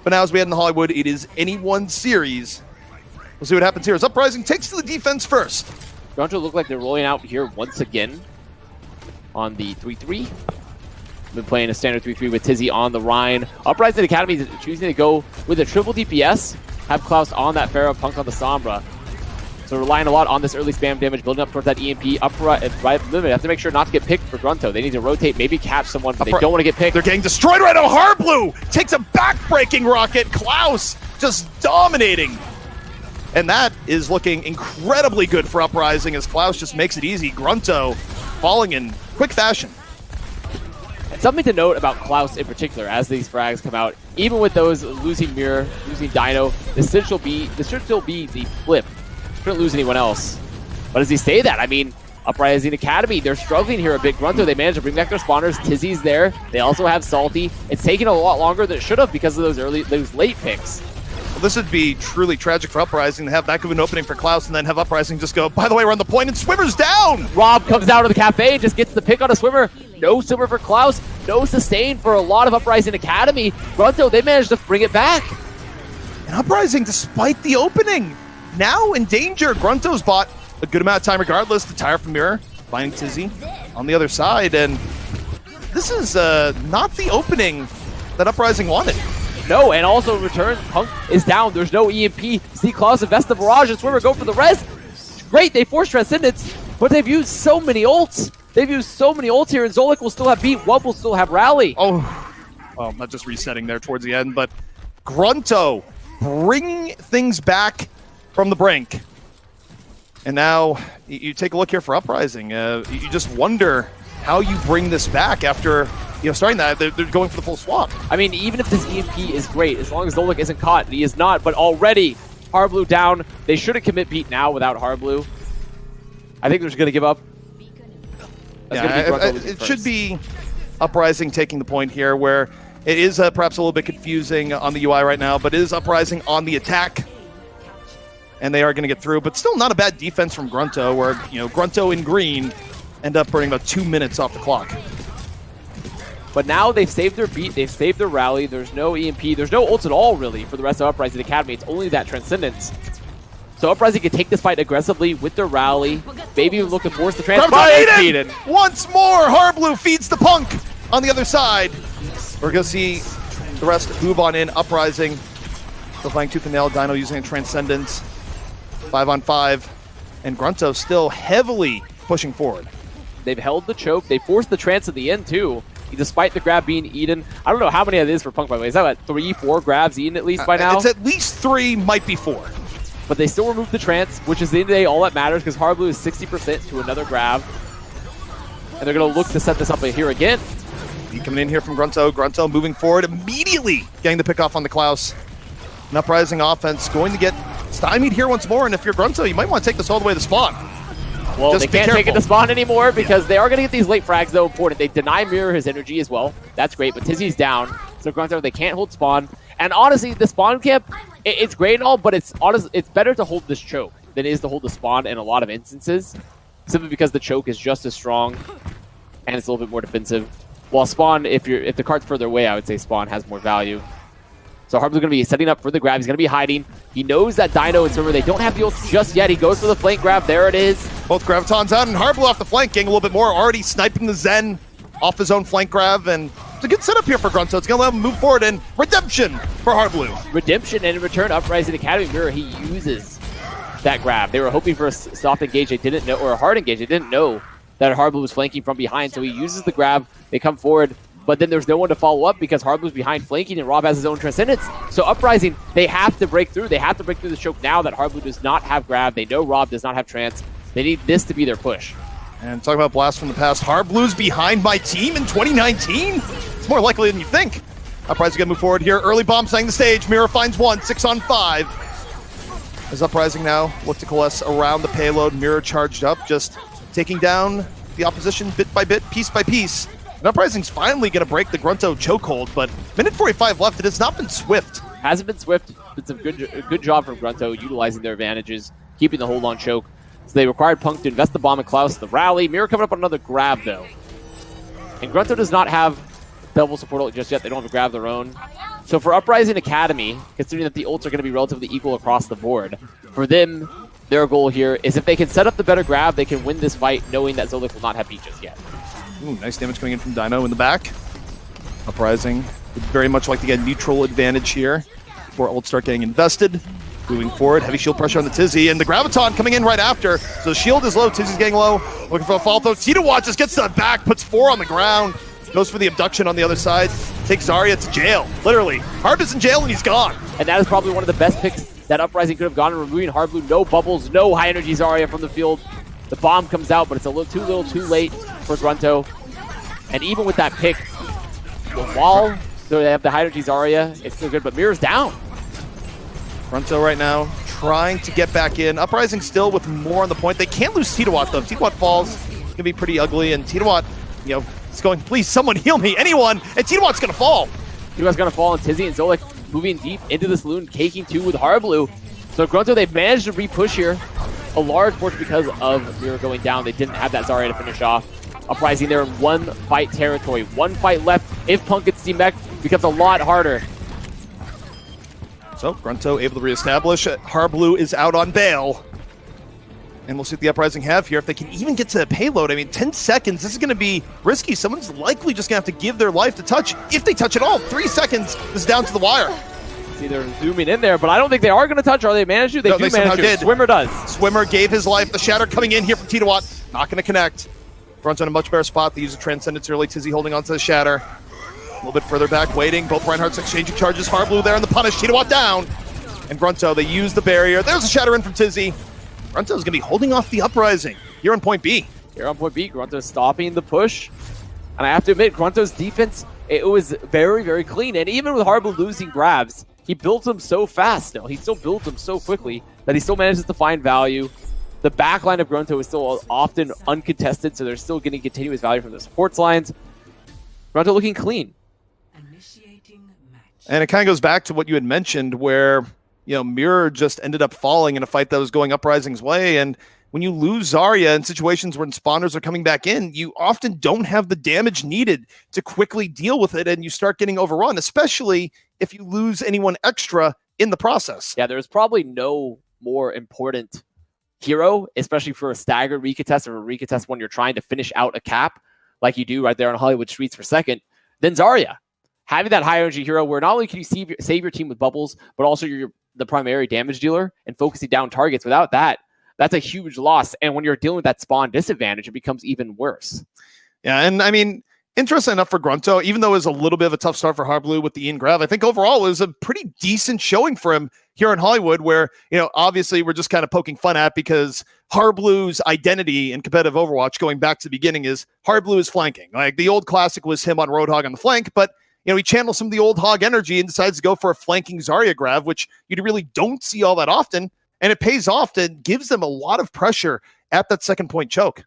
But now as we head into Hollywood, it is anyone's series. We'll see what happens here as Uprising takes to the defense first. GRUNTo look like they're rolling out here once again on the 3-3. Been playing a standard 3-3 with Tizzy on the Rhine. Uprising Academy is choosing to go with a triple DPS, have Klaus on that Pharaoh, Punk on the Sombra. So relying a lot on this early spam damage, building up towards that EMP, right limit. They have to make sure not to get picked for GRUNTo. They need to rotate, maybe catch someone, but they don't want to get picked. They're getting destroyed right now. Harblue takes a back-breaking rocket. Klaus just dominating. And that is looking incredibly good for Uprising as Klaus just makes it easy. GRUNTo falling in quick fashion. And something to note about Klaus in particular as these frags come out, even with those losing Mirror, losing Dino, this should still be the flip. Couldn't lose anyone else. But does he say that? I mean, Uprising Academy, they're struggling here a bit. GRUNTo, they managed to bring back their spawners. Tizzy's there. They also have Salty. It's taken a lot longer than it should have because of those late picks. Well, this would be truly tragic for Uprising to have that good of an opening for Klaus and then have Uprising just go, by the way, we're on the point and Swimmer's down! Rob comes out of the cafe and just gets the pick on a Swimmer. No Swimmer for Klaus. No sustain for a lot of Uprising Academy. GRUNTo, they managed to bring it back. And Uprising, despite the opening, now in danger. GRUNTo's bought a good amount of time regardless to tire from Mirror, finding Tizzy on the other side, and this is not the opening that Uprising wanted. No, and also return, Punk is down, there's no EMP, see Klaus invest the barrage, and Swimmer go for the res. Great, they force Transcendence, but they've used so many ults. They've used so many ults here, and Zolik will still have beat, Wub will still have rally. Oh, well, not just resetting there towards the end, but GRUNTo bring things back from the brink. And now you take a look here for Uprising. You just wonder how you bring this back after starting that. They're going for the full swap. I mean, even if this EMP is great, as long as Zolik isn't caught, he is not, but already Harblue down. They shouldn't commit beat now without Harblue. I think they're just going to give up. It should be Uprising taking the point here, where it is perhaps a little bit confusing on the UI right now, but it is Uprising on the attack. And they are going to get through, but still not a bad defense from GRUNTo, where GRUNTo in green end up burning about 2 minutes off the clock. But now they've saved their beat, they've saved their rally, there's no EMP, there's no ults at all really for the rest of Uprising Academy, it's only that Transcendence. So Uprising can take this fight aggressively with their rally, maybe look to force the transfer. Once more, Harblue feeds the Punk on the other side. We're going to see the rest move on in. Uprising still playing tooth and nail, Dino using a Transcendence. 5-on-5, and GRUNTo still heavily pushing forward. They've held the choke. They forced the trance at the end, too. Despite the grab being eaten. I don't know how many it is for Punk, by the way. Is that like 3-4 grabs eaten at least by now? It's at least 3, might be 4. But they still remove the trance, which is the end of the day all that matters, because Harblue is 60% to another grab. And they're going to look to set this up here again. He coming in here from GRUNTo. GRUNTo moving forward, immediately getting the pick off on the Klaus. An Uprising offense going to get stymied here once more, and if you're GRUNTo, you might want to take this all the way to spawn. Well, just they can't take it to spawn anymore because they are going to get these late frags, though, important. They deny Mirror his energy as well. That's great, but Tizzy's down. So GRUNTo, they can't hold spawn. And honestly, the spawn camp, it's great and all, but it's better to hold this choke than it is to hold the spawn in a lot of instances, simply because the choke is just as strong and it's a little bit more defensive. While spawn, if the card's further away, I would say spawn has more value. So Harblue's going to be setting up for the grab. He's going to be hiding. He knows that Dino and Swimmer, they don't have the ults just yet. He goes for the flank grab. There it is. Both Gravitons out, and Harblue off the flank, getting a little bit more. Already sniping the Zen off his own flank grab, and it's a good setup here for GRUNTo. It's going to let him move forward, and redemption for Harblue. Redemption, and in return, Uprising Academy Mirror, he uses that grab. They were hoping for a soft engage. They didn't know, or a hard engage. They didn't know that Harblue was flanking from behind, so he uses the grab. They come forward. But then there's no one to follow up because Harblue's behind flanking and Rob has his own Transcendence. So Uprising, they have to break through. They have to break through the choke now that Harblue does not have grab. They know Rob does not have Trance. They need this to be their push. And talking about blast from the past, Harblue's behind my team in 2019? It's more likely than you think. Uprising gonna move forward here. Early bomb setting the stage. Mirror finds one, 6-on-5. As Uprising now look to coalesce around the payload. Mirror charged up, just taking down the opposition bit by bit, piece by piece. And Uprising's finally going to break the GRUNTo chokehold, but minute 45 left. It has not been swift. Hasn't been swift. It's a good job from GRUNTo utilizing their advantages, keeping the hold on choke. So they required Punk to invest the bomb and Klaus the rally. Mirror coming up on another grab, though. And GRUNTo does not have double support ult just yet. They don't have a grab of their own. So for Uprising Academy, considering that the ults are going to be relatively equal across the board, for them, their goal here is if they can set up the better grab, they can win this fight knowing that Zolik will not have beat just yet. Ooh, nice damage coming in from Dino in the back. Uprising would very much like to get neutral advantage here before ults start getting invested. Moving forward, heavy shield pressure on the Tizzy, and the Graviton coming in right after. So the shield is low, Tizzy's getting low, looking for a fall throw. Titawat just gets to the back, puts 4 on the ground, goes for the abduction on the other side, takes Zarya to jail, literally. Harb is in jail and he's gone. And that is probably one of the best picks that Uprising could have gone, removing Hard Blue, no bubbles, no high energy Zarya from the field. The bomb comes out, but it's a little too late for GRUNTo. And even with that pick, the wall, so they have the high energy Zarya, it's still good, but Mirror's down. GRUNTo right now trying to get back in. Uprising still with more on the point. They can't lose Titawat though. Titawat falls, it's gonna be pretty ugly, and Titawat, you know, is going, please someone heal me, anyone, and Titawat's gonna fall. Titawat's gonna fall, and Tizzy and Zolik moving deep into this loon, caking 2 with Hard Blue. So GRUNTo, they've managed to re-push here. A large portion because of Mirror going down. They didn't have that Zarya to finish off. Uprising there in 1 fight territory. 1 fight left. If Punk gets demech, it becomes a lot harder. So GRUNTo able to reestablish. Harblue is out on bail. And we'll see what the Uprising have here. If they can even get to the payload, I mean, 10 seconds, this is going to be risky. Someone's likely just going to have to give their life to touch, if they touch at all. 3 seconds, this is down to the wire. See, they're zooming in there, but I don't think they are going to touch. Are they managed to? They do manage to. Did. Swimmer does. Swimmer gave his life. The Shatter coming in here from Titawat. Not going to connect. GRUNTo in a much better spot. They use a Transcendence early. Tizzy holding onto the Shatter. A little bit further back, waiting. Both Reinhardt's exchanging charges. Harblue there in the punish. Titawat down. And GRUNTo, they use the barrier. There's a Shatter in from Tizzy. GRUNTo's going to be holding off the Uprising here on point B. Here on point B, GRUNTo stopping the push. And I have to admit, GRUNTo's defense, it was very, very clean. And even with Harblue losing grabs, he built them so fast still. He still built them so quickly that he still manages to find value. The backline of GRUNTo is still often uncontested, so they're still getting continuous value from the supports lines. GRUNTo looking clean. And it kind of goes back to what you had mentioned where, you know, Mirror just ended up falling in a fight that was going Uprising's way. And when you lose Zarya in situations when spawners are coming back in, you often don't have the damage needed to quickly deal with it, and you start getting overrun, especially if you lose anyone extra in the process. Yeah, there's probably no more important hero, especially for a staggered recontest or a recontest when you're trying to finish out a cap, like you do right there on Hollywood Streets for second, than Zarya. Having that high energy hero where not only can you save your team with bubbles, but also you're the primary damage dealer and focusing down targets. Without that, that's a huge loss. And when you're dealing with that spawn disadvantage, it becomes even worse. Yeah, and I mean, interesting enough for GRUNTo, even though it was a little bit of a tough start for Harblue with the Ian Grav, I think overall it was a pretty decent showing for him here in Hollywood, where, you know, obviously we're just kind of poking fun at because Harblue's identity in competitive Overwatch going back to the beginning is Harblue is flanking. Like the old classic was him on Roadhog on the flank, but you know, he channels some of the old hog energy and decides to go for a flanking Zarya grab, which you really don't see all that often. And it pays off and gives them a lot of pressure at that second point choke.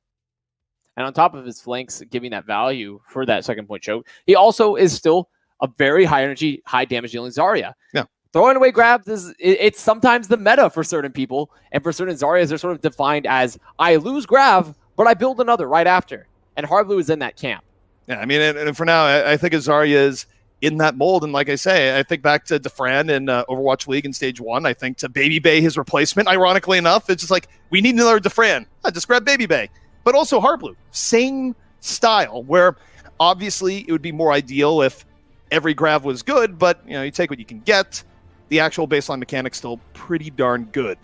And on top of his flanks giving that value for that second point choke, he also is still a very high energy, high damage dealing Zarya. Yeah. Throwing away grabs it's sometimes the meta for certain people. And for certain Zaryas, they're sort of defined as I lose grab, but I build another right after. And Harblue is in that camp. Yeah, I mean, and for now, I think Zarya is in that mold. And like I say, I think back to Defran in Overwatch League in Stage 1. I think to Baby Bay, his replacement, ironically enough, it's just like, we need another Defran. Just grab Baby Bay. But also Harblue, same style, where obviously it would be more ideal if every grab was good, but you know, you take what you can get. The actual baseline mechanics still pretty darn good.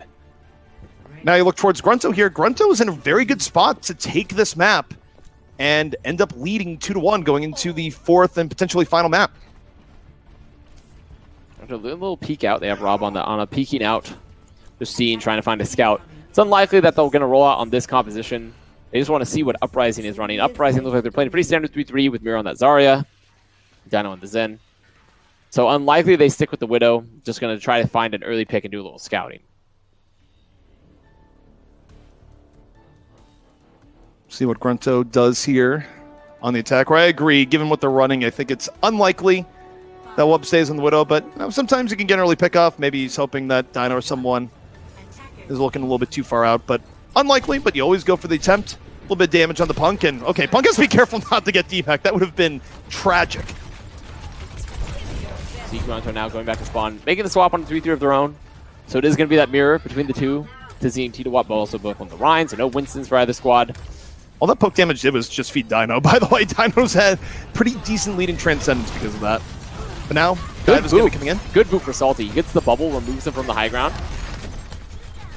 Now you look towards GRUNTo here. GRUNTo is in a very good spot to take this map and end up leading 2-1 going into the fourth and potentially final map. After a little peek out, they have Rob on a peeking out, just seeing, trying to find a scout. It's unlikely that they're going to roll out on this composition. They just want to see what Uprising is running. Uprising looks like they're playing a pretty standard 3-3 with Mirror on that Zarya, Dino on the Zen. So unlikely they stick with the Widow. Just going to try to find an early pick and do a little scouting. See what GRUNTo does here on the attack. Where I agree, given what they're running, I think it's unlikely that Wub stays on the Widow, but you know, sometimes you can get an early pickoff. Maybe he's hoping that Dino or someone is looking a little bit too far out, but unlikely, but you always go for the attempt. A little bit of damage on the Punk, and okay, Punk has to be careful not to get deep hack. That would have been tragic. See GRUNTo now going back to spawn, making the swap on the 3-3 of their own. So it is going to be that mirror between the two. Tizzy and Titawat, but also both on the Rhine, so no Winstons for either squad. All that poke damage did was just feed Dino. By the way, Dino's had pretty decent leading Transcendence because of that. But now, Dive is going to be coming in. Good boot for Salty. He gets the bubble, removes him from the high ground.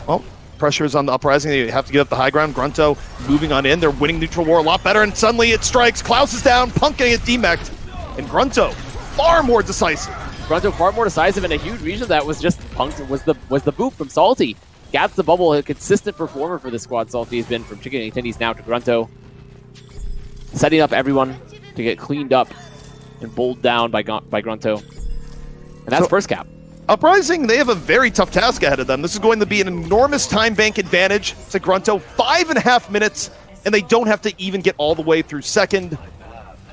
Well, pressure is on the Uprising. They have to get up the high ground. GRUNTo moving on in. They're winning neutral war a lot better, and suddenly it strikes. Klaus is down. Punk getting it demeched. And GRUNTo, far more decisive. GRUNTo far more decisive in a huge region that was just Punk was the boot from Salty. Gets the bubble, a consistent performer for the squad. Salty has been from Chicken Attendees now to GRUNTo. Setting up everyone to get cleaned up and bowled down by GRUNTo. And that's first cap. Uprising, they have a very tough task ahead of them. This is going to be an enormous time bank advantage to GRUNTo. 5.5 minutes, and they don't have to even get all the way through second.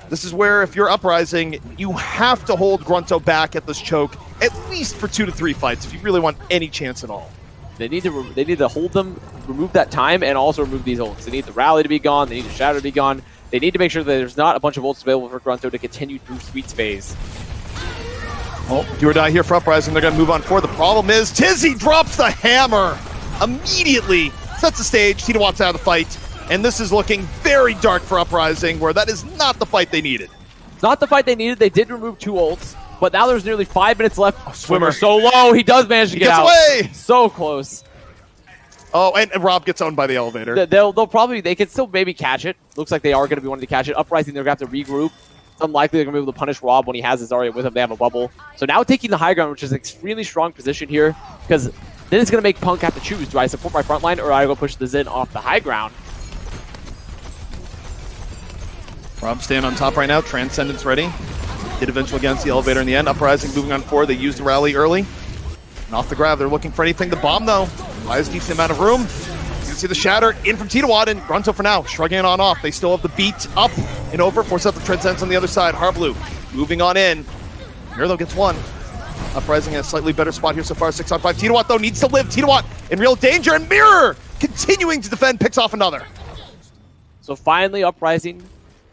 This is where, if you're Uprising, you have to hold GRUNTo back at this choke, at least for 2 to 3 fights, if you really want any chance at all. They need to hold them, remove that time, and also remove these ults. They need the rally to be gone. They need the shadow to be gone. They need to make sure that there's not a bunch of ults available for GRUNTo to continue through Sweet's phase. Oh, do or die here for Uprising. They're going to move on forward. The problem is Tizzy drops the hammer immediately, sets the stage. Titawat's out of the fight, and this is looking very dark for Uprising, where that is not the fight they needed. It's not the fight they needed. They did remove 2 ults. But now there's nearly 5 minutes left. Oh, Swimmer so low. He does manage to get out. Away. So close. Oh, and Rob gets owned by the elevator. They can still maybe catch it. Looks like they are going to be wanting to catch it. Uprising, they're going to have to regroup. It's unlikely they're going to be able to punish Rob when he has his Zarya with him. They have a bubble. So now taking the high ground, which is an extremely strong position here, because then it's going to make Punk have to choose. Do I support my front line, or do I go push the Zen off the high ground? Rob staying on top right now. Transcendence ready. Did eventually against the elevator in the end. Uprising moving on forward. They used the rally early. And off the grab, they're looking for anything to bomb, though. Buys a decent amount of room. You can see the shatter in from Titawat, and GRUNTo for now, shrugging it on off. They still have the beat up and over. Force out the Transcendence on the other side. Harblu moving on in. Here, though, gets one. Uprising in a slightly better spot here so far. 6 on 5. Titawat, though, needs to live. Titawat in real danger, and Mirror continuing to defend, picks off another. So finally, Uprising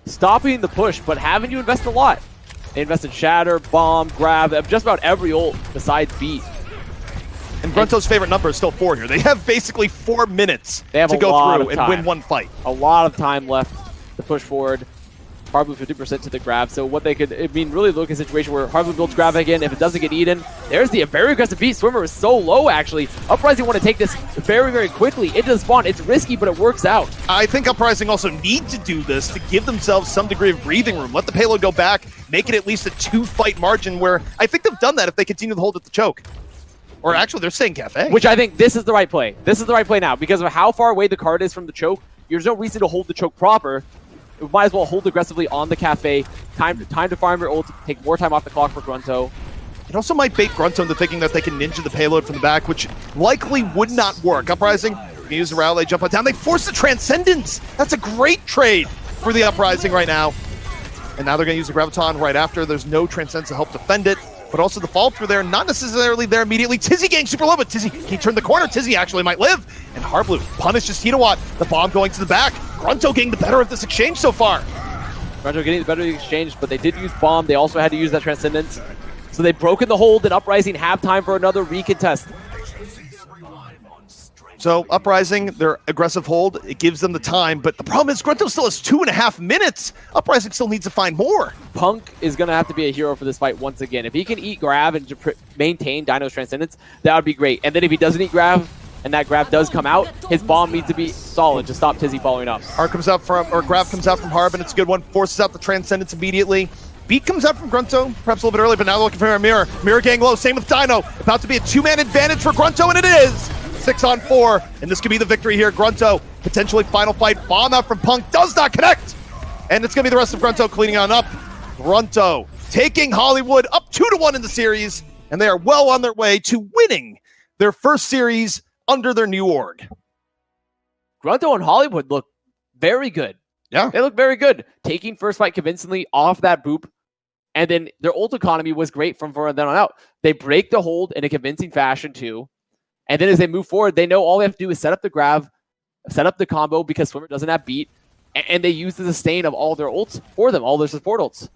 stopping the push, but having to invest a lot. They invested Shatter, Bomb, Grab, just about every ult besides Beat. And GRUNTo's favorite number is still 4 here. They have basically 4 minutes to go through and win one fight. A lot of time left to push forward. Harblu 50% to the grab. So what they could, really look at a situation where Harblu builds grab again. If it doesn't get eaten, there's the very aggressive Beat. Swimmer is so low, actually. Uprising want to take this very, very quickly into the spawn. It's risky, but it works out. I think Uprising also need to do this to give themselves some degree of breathing room. Let the payload go back, make it at least a 2-fight margin, where I think they've done that if they continue to hold at the choke. Or actually, they're saying Cafe. Which I think this is the right play. This is the right play now. Because of how far away the card is from the choke, there's no reason to hold the choke proper. You might as well hold aggressively on the Cafe. Time to farm your ult, take more time off the clock for GRUNTo. It also might bait GRUNTo into thinking that they can ninja the payload from the back, which likely would not work. Uprising, they use the rally, they jump on down. They force the Transcendence. That's a great trade for the Uprising right now. And now they're going to use the Graviton right after. There's no Transcendence to help defend it. But also the fall through there, not necessarily there immediately. Tizzy getting super low, but Tizzy can turn the corner. Tizzy actually might live. And Harblu punishes Titawat. The bomb going to the back. GRUNTo getting the better of this exchange so far. GRUNTo getting the better of the exchange, but they did use bomb. They also had to use that Transcendence. So they've broken the hold, and Uprising have time for another recontest. So Uprising, their aggressive hold, it gives them the time, but the problem is GRUNTo still has 2.5 minutes. Uprising still needs to find more. Punk is going to have to be a hero for this fight once again. If he can eat grab and maintain Dino's Transcendence, that would be great. And then if he doesn't eat grab, and that grab does come out, his bomb needs to be solid to stop Tizzy following up. Grab comes out from Harb, and it's a good one. Forces out the Transcendence immediately. Beat comes out from GRUNTo, perhaps a little bit early, but now they're looking for a Mirror. Mirror getting low, same with Dino. About to be a 2-man advantage for GRUNTo, and it is! 6 on 4, and this could be the victory here. GRUNTo, potentially final fight. Bomb out from Punk, does not connect! And it's going to be the rest of GRUNTo cleaning on up. GRUNTo taking Hollywood up 2-1 in the series, and they are well on their way to winning their first series under their new org. GRUNTo and Hollywood look very good. Yeah. They look very good. Taking first fight convincingly off that boop, and then their ult economy was great from then on out. They break the hold in a convincing fashion too. And then as they move forward, they know all they have to do is set up the grab, set up the combo because Swimmer doesn't have beat, and they use the sustain of all their ults for them, all their support ults.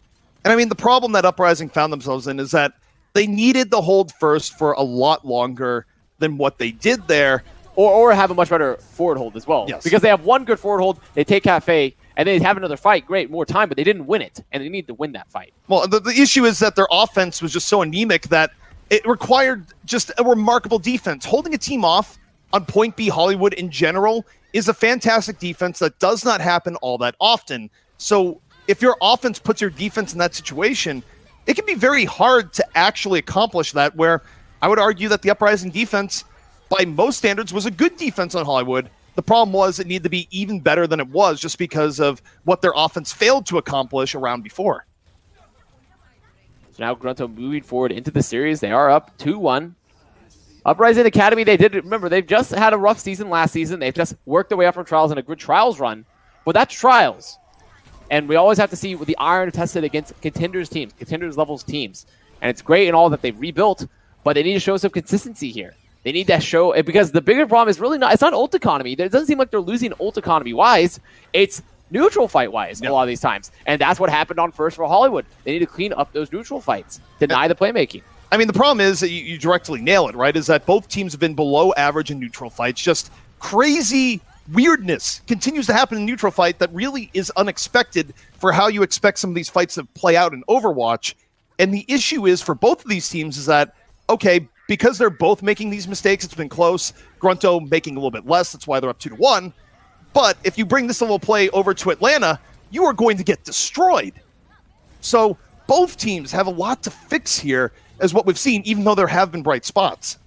And I mean, the problem that Uprising found themselves in is that they needed the hold first for a lot longer than what they did there. Or have a much better forward hold as well. Yes. Because they have one good forward hold, they take Cafe, and they have another fight. Great, more time, but they didn't win it, and they need to win that fight. Well, the issue is that their offense was just so anemic that it required just a remarkable defense. Holding a team off on Point B Hollywood in general is a fantastic defense that does not happen all that often. So if your offense puts your defense in that situation, it can be very hard to actually accomplish that, where I would argue that the Uprising defense, by most standards, was a good defense on Hollywood. The problem was it needed to be even better than it was just because of what their offense failed to accomplish a round before. So now GRUNTo moving forward into the series. They are up 2-1. Uprising Academy, they've just had a rough season last season. They've just worked their way up from Trials in a good Trials run. But that's Trials. And we always have to see what the iron tested against Contenders teams, Contenders levels teams. And it's great and all that they've rebuilt, but they need to show some consistency here. They need to show, because the bigger problem is really it's not ult economy. It doesn't seem like they're losing ult economy-wise. It's neutral fight-wise a lot of these times. And that's what happened on First for Hollywood. They need to clean up those neutral fights, deny the playmaking. I mean, the problem is that you directly nail it, right? Is that both teams have been below average in neutral fights. Just crazy weirdness continues to happen in neutral fight that really is unexpected for how you expect some of these fights to play out in Overwatch. And the issue is for both of these teams is that, okay, because they're both making these mistakes, it's been close. GRUNTo making a little bit less. That's why they're up 2-1. But if you bring this little play over to Atlanta, you are going to get destroyed. So both teams have a lot to fix here, as what we've seen, even though there have been bright spots.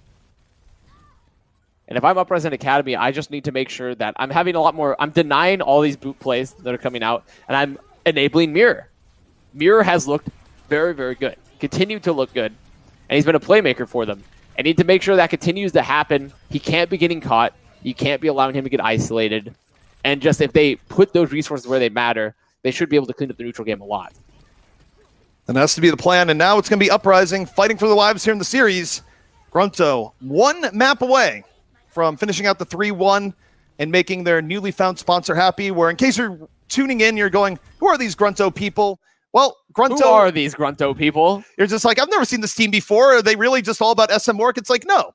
And if I'm Uprising Academy, I just need to make sure that I'm having a lot more, I'm denying all these boot plays that are coming out, and I'm enabling Mirror. Mirror has looked very, very good. Continued to look good. And he's been a playmaker for them. I need to make sure that continues to happen. He can't be getting caught. You can't be allowing him to get isolated. And just if they put those resources where they matter, they should be able to clean up the neutral game a lot. And that has to be the plan. And now it's going to be Uprising fighting for their lives here in the series. GRUNTo, one map away from finishing out the 3-1 and making their newly found sponsor happy, where in case you're tuning in, you're going, who are these GRUNTo people? Well, GRUNTo... Who are these GRUNTo people? You're just like, I've never seen this team before. Are they really just all about SM work? It's like, no.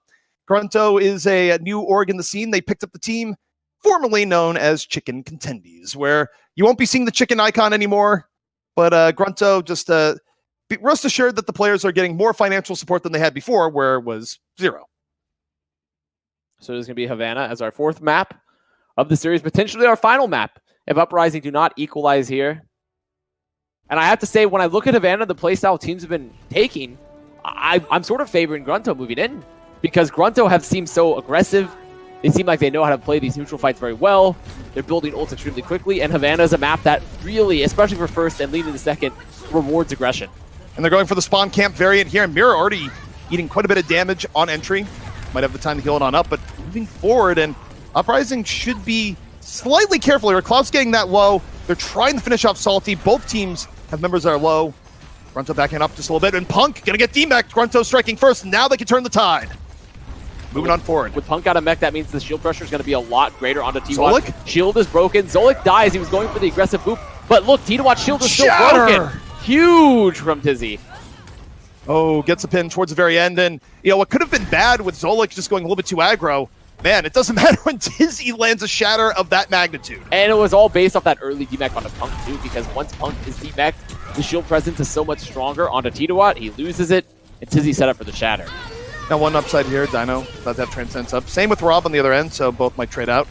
GRUNTo is a new org in the scene. They picked up the team formerly known as Chicken Contenders, where you won't be seeing the chicken icon anymore. But GRUNTo, just rest assured that the players are getting more financial support than they had before, where it was 0. So there's going to be Havana as our 4th map of the series, potentially our final map, if Uprising do not equalize here. And I have to say, when I look at Havana, the playstyle teams have been taking, I'm sort of favoring GRUNTo moving in, because GRUNTo have seemed so aggressive. They seem like they know how to play these neutral fights very well. They're building ults extremely quickly, and Havana is a map that really, especially for first and leading the second, rewards aggression. And they're going for the spawn camp variant here, and Mirror already eating quite a bit of damage on entry. Might have the time to heal it on up, but moving forward, and Uprising should be slightly careful here. Cloud's getting that low. They're trying to finish off Salty. Both teams have members that are low. GRUNTo backing up just a little bit, and Punk gonna get D-mech. GRUNTo striking first. Now they can turn the tide. Moving on forward. With Punk out of mech, that means the shield pressure is going to be a lot greater onto T1. Zolik? Shield is broken. Zolik dies. He was going for the aggressive boop. But look, T1's shield is still broken. Huge from Tizzy. Oh, gets a pin towards the very end. And, you know, what could have been bad with Zolik just going a little bit too aggro, man, it doesn't matter when Tizzy lands a shatter of that magnitude. And it was all based off that early D-mech onto Punk, too, because once Punk is D-mech, the shield presence is so much stronger onto T2. He loses it, and Tizzy set up for the shatter. Now one upside here, Dino about to have Transcendence up. Same with Rob on the other end, so both might trade out.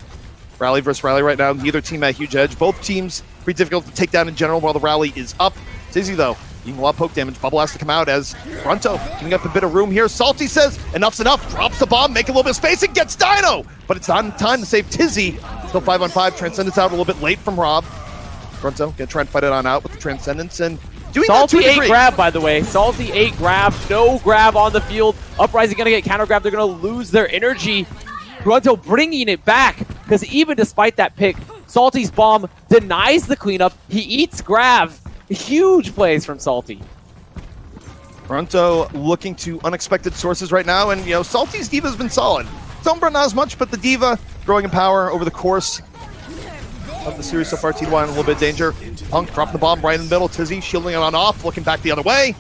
Rally versus Rally right now. Neither team at a huge edge. Both teams pretty difficult to take down in general while the Rally is up. Tizzy, though, eating a lot of poke damage. Bubble has to come out as GRUNTo giving up a bit of room here. Salty says, enough's enough. Drops the bomb, make a little bit of space, and gets Dino! But it's not in time to save Tizzy. Still 5-on-5. Transcendence out a little bit late from Rob. GRUNTo gonna try and fight it on out with the Transcendence, and doing Salty that to a 8 degree. grab, by the way. Salty 8 grab. No grab on the field. Uprising going to get counter grab. They're going to lose their energy. GRUNTo bringing it back, because even despite that pick, Salty's bomb denies the cleanup. He eats grab. Huge plays from Salty. GRUNTo looking to unexpected sources right now, and, you know, Salty's D.Va has been solid. Sombra not as much, but the D.Va growing in power over the course of the series so far. T1 in a little bit of danger. Punk dropping the bomb right in the middle. Tizzy shielding it on off, looking back the other way.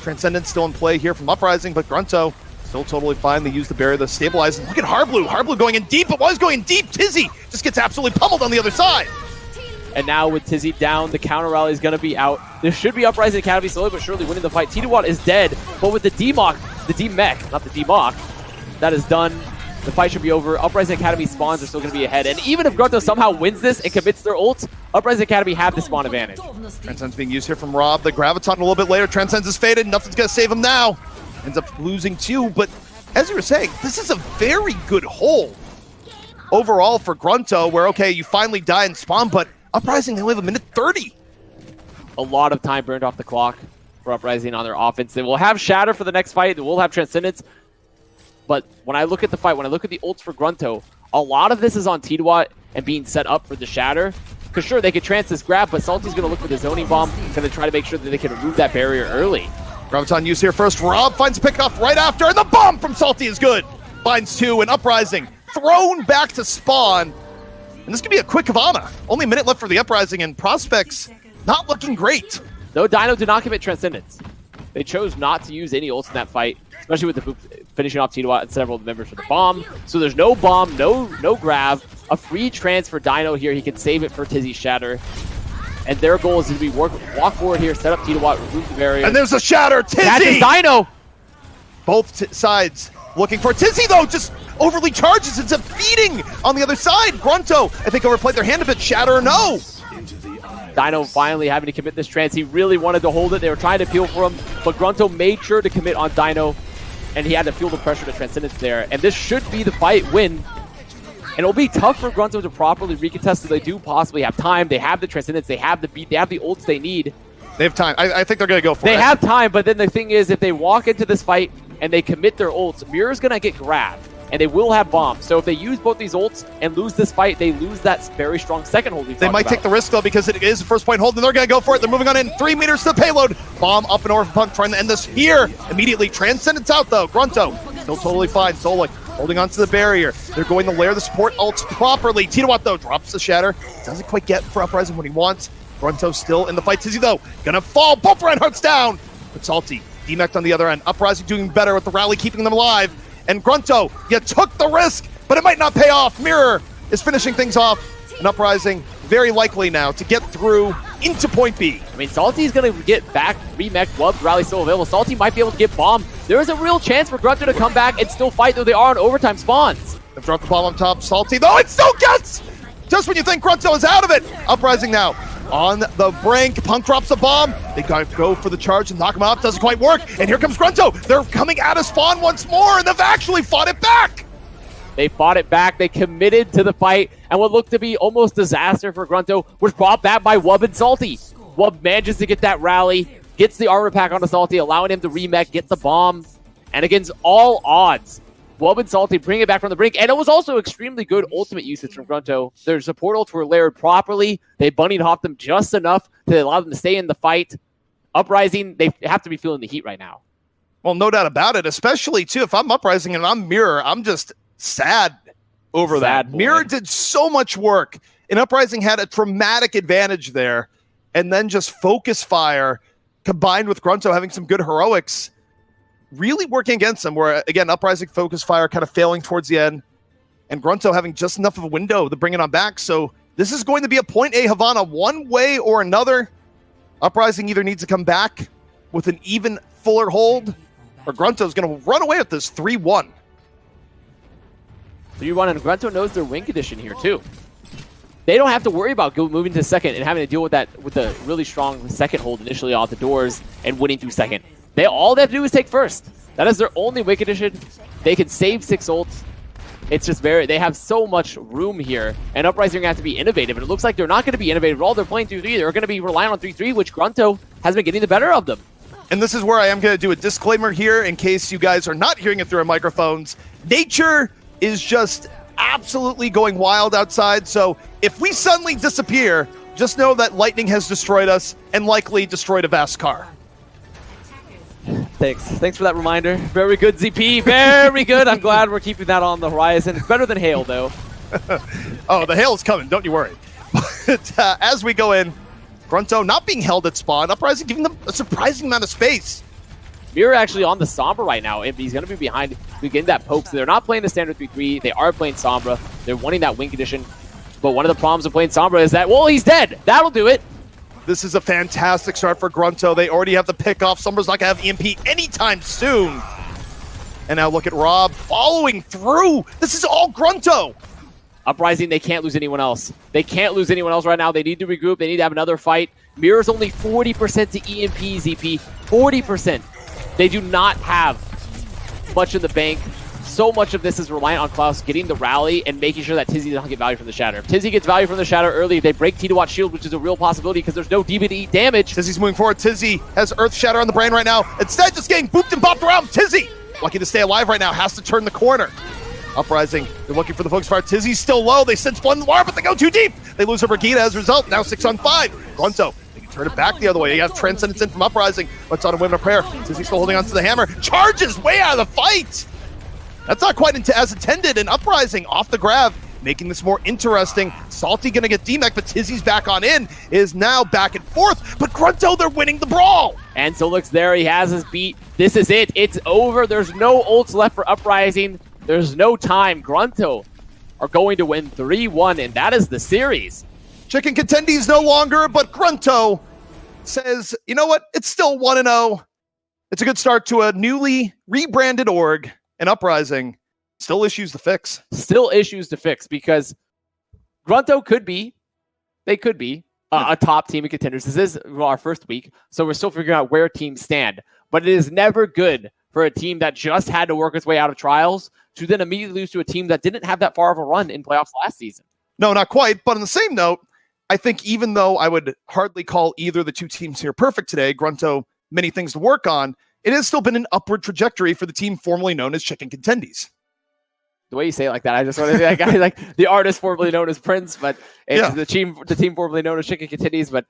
Transcendence still in play here from Uprising, but GRUNTo still totally fine. They use the barrier to stabilize. And look at Harblu. Harblu going in deep, but was going deep. Tizzy just gets absolutely pummeled on the other side. And now with Tizzy down, the counter rally is going to be out. There should be Uprising Academy slowly but surely winning the fight. T2Watt is dead, but with the D-Mech, not the D-Mach, that is done. The fight should be over. Uprising Academy spawns are still going to be ahead. And even if GRUNTo somehow wins this and commits their ult, Uprising Academy have the spawn advantage. Transcendence being used here from Rob. The Graviton a little bit later. Transcendence is faded. Nothing's going to save him now. Ends up losing 2. But as you were saying, this is a very good hold overall for GRUNTo, where, okay, you finally die and spawn, but Uprising, they only have a minute 30. A lot of time burned off the clock for Uprising on their offense. They will have Shatter for the next fight. They will have Transcendence. But when I look at the fight, when I look at the ults for GRUNTo, a lot of this is on T2Watt and being set up for the Shatter. Because sure, they could trance this grab, but Salty's going to look for the zoning bomb. Going to try to make sure that they can remove that barrier early. Graviton used here first. Rob finds a pickoff right after, and the bomb from Salty is good. Finds 2, and Uprising thrown back to spawn. And this could be a quick Havana. Only a minute left for the Uprising, and prospects not looking great. No, Dino did not commit Transcendence. They chose not to use any ults in that fight, especially with the Boop finishing off T2Watt and several of the members for the bomb. So there's no bomb, no grab. A free trans for Dino here. He can save it for Tizzy Shatter. And their goal is to be walk forward here, set up T2Watt, remove the barrier. And there's a Shatter. Tizzy! Catches Dino! Both sides looking for Tizzy, though, just overly charges. It's a feeding on the other side. GRUNTo, I think, overplayed their hand a bit. Shatter, no. Dino finally having to commit this trance. He really wanted to hold it. They were trying to peel for him, but GRUNTo made sure to commit on Dino, and he had to feel the pressure to Transcendence there. And this should be the fight win. And it'll be tough for GRUNTo to properly recontest, so they do possibly have time. They have the Transcendence, they have the beat, they have the ults they need. They have time. I think they're going to go for it. They have time, but then the thing is, if they walk into this fight and they commit their ults, Mirror's going to get grabbed, and they will have bombs. So if they use both these ults and lose this fight, they lose that very strong second hold. They might take the risk, though, because it is a first-point hold, and they're going to go for it. They're moving on in 3 meters to the payload. Bomb up and over from Punk, trying to end this here. Immediately, Transcendence out, though. GRUNTo still totally fine. Solik holding on to the barrier. They're going to layer the support ults properly. T2Watt, though, drops the Shatter. Doesn't quite get for Uprising what he wants. GRUNTo still in the fight. Tizzy, though, gonna fall. Both Reinhardt's down. But Salty, D-Mech on the other end. Uprising doing better with the rally, keeping them alive. And GRUNTo, you took the risk, but it might not pay off. Mirror is finishing things off. And Uprising, very likely now to get through into point B. I mean, Salty's going to get back, remech, Wub, rally still available. Salty might be able to get bomb. There is a real chance for GRUNTo to come back and still fight, though they are on overtime spawns. They've dropped the bomb on top. Salty, though, it still gets! Just when you think GRUNTo is out of it. Uprising now on the brink. Punk drops a bomb. They gotta go for the charge and knock him out. Doesn't quite work. And here comes GRUNTo. They're coming out of spawn once more, and they've actually fought it back. They fought it back. They committed to the fight. And what looked to be almost disaster for GRUNTo was brought back by Wub and Salty. Wub manages to get that rally, gets the armor pack onto Salty, allowing him to remech, get the bomb. And against all odds, Wub and Salty bring it back from the brink. And it was also extremely good ultimate usage from GRUNTo. Their support ults were layered properly. They bunny hopped them just enough to allow them to stay in the fight. Uprising, they have to be feeling the heat right now. Well, no doubt about it, especially, too, if I'm Uprising and I'm Mirror, I'm just sad over that. Mirror did so much work, and Uprising had a dramatic advantage there. And then just focus fire combined with GRUNTo having some good heroics really working against them, where, again, Uprising focus fire kind of failing towards the end, and GRUNTo having just enough of a window to bring it on back. So this is going to be a point A Havana one way or another. Uprising either needs to come back with an even fuller hold, or GRUNTo's going to run away with this 3-1. 3-1, and GRUNTo knows their win condition here, too. They don't have to worry about moving to second and having to deal with that with a really strong second hold initially off the doors and winning through second. All they have to do is take first. That is their only win condition. They can save 6 ults. It's just they have so much room here, and Uprising are going to have to be innovative, and it looks like they're not going to be innovative at all. They're playing 3-3. They're going to be relying on 3-3, which GRUNTo has been getting the better of them. And this is where I am going to do a disclaimer here in case you guys are not hearing it through our microphones. Nature is just absolutely going wild outside, so if we suddenly disappear, just know that lightning has destroyed us and likely destroyed Avast car. Thanks for that reminder. Very good, ZP. Very good. I'm glad we're keeping that on the horizon. It's better than hail, though. Oh, the hail's coming. Don't you worry. But as we go in, GRUNTo not being held at spawn. Uprising giving them a surprising amount of space. Mirror actually on the Sombra right now, and he's going to be behind getting that poke. So they're not playing the standard 3-3. They are playing Sombra. They're wanting that win condition. But one of the problems of playing Sombra is that, well, he's dead. That'll do it. This is a fantastic start for GRUNTo. They already have the pick off. Sombra's not going to have EMP anytime soon. And now look at Rob following through. This is all GRUNTo. Uprising, they can't lose anyone else. They can't lose anyone else right now. They need to regroup. They need to have another fight. Mirror's only 40% to EMP, ZP. 40%. They do not have much in the bank. So much of this is reliant on Klaus getting the rally and making sure that Tizzy doesn't get value from the Shatter. If Tizzy gets value from the Shatter early, they break T2Watt's shield, which is a real possibility because there's no DB to eat damage. Tizzy's moving forward. Tizzy has Earth Shatter on the brain right now. Instead, just getting booped and bopped around. Tizzy, lucky to stay alive right now, has to turn the corner. Uprising, they're looking for the focus fire. Tizzy's still low. They sense one war, but they go too deep. They lose a Brigida as a result. Now 6-on-5. GRUNTo, they can turn it back the other way. You have Transcendence in from Uprising. What's on a Women of Prayer? Tizzy still holding on to the hammer. Charges way out of the fight. That's not quite as intended, and Uprising off the grab, making this more interesting. Salty gonna get DMAC, but Tizzy's back on in, is now back and forth, but GRUNTo, they're winning the brawl! And Solix there, he has his beat. This is it, it's over. There's no ults left for Uprising. There's no time. GRUNTo are going to win 3-1, and that is the series. Chicken Contendies no longer, but GRUNTo says, you know what, it's still 1-0. It's a good start to a newly rebranded org. And Uprising still issues to fix. Still issues to fix because GRUNTo could be a top team in Contenders. This is our first week, so we're still figuring out where teams stand. But it is never good for a team that just had to work its way out of trials to then immediately lose to a team that didn't have that far of a run in playoffs last season. No, not quite. But on the same note, I think even though I would hardly call either of the two teams here perfect today, GRUNTo, many things to work on, it has still been an upward trajectory for the team formerly known as Chicken Contendies. The way you say it like that, I just want to be that guy, like the artist formerly known as Prince, but it's the team formerly known as Chicken Contendies, but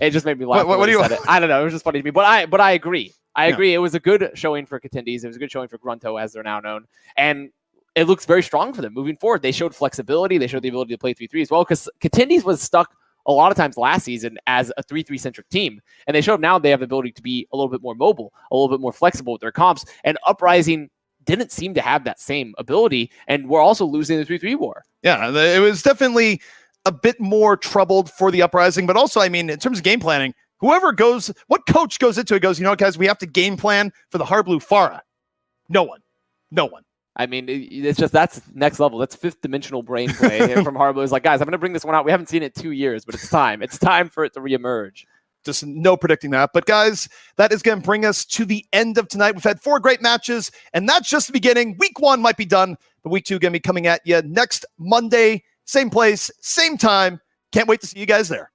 it just made me laugh. What do you? I don't know. It was just funny to me, but I agree. I agree. It was a good showing for Contendies. It was a good showing for GRUNTo, as they're now known, and it looks very strong for them moving forward. They showed flexibility. They showed the ability to play 3-3 as well, because Contendies was stuck a lot of times last season as a 3-3 centric team. And they showed now they have the ability to be a little bit more mobile, a little bit more flexible with their comps. And Uprising didn't seem to have that same ability. And we're also losing the 3-3 war. Yeah, it was definitely a bit more troubled for the Uprising. But also, I mean, in terms of game planning, what coach goes into it goes, you know what, guys, we have to game plan for the hard blue Pharah. No one. I mean, it's just, that's next level. That's fifth dimensional brain play from Harlow. It's like, guys, I'm going to bring this one out. We haven't seen it in 2 years, but it's time. It's time for it to reemerge. Just no predicting that. But guys, that is going to bring us to the end of tonight. We've had 4 great matches, and that's just the beginning. Week 1 might be done, but week 2 going to be coming at you next Monday. Same place, same time. Can't wait to see you guys there.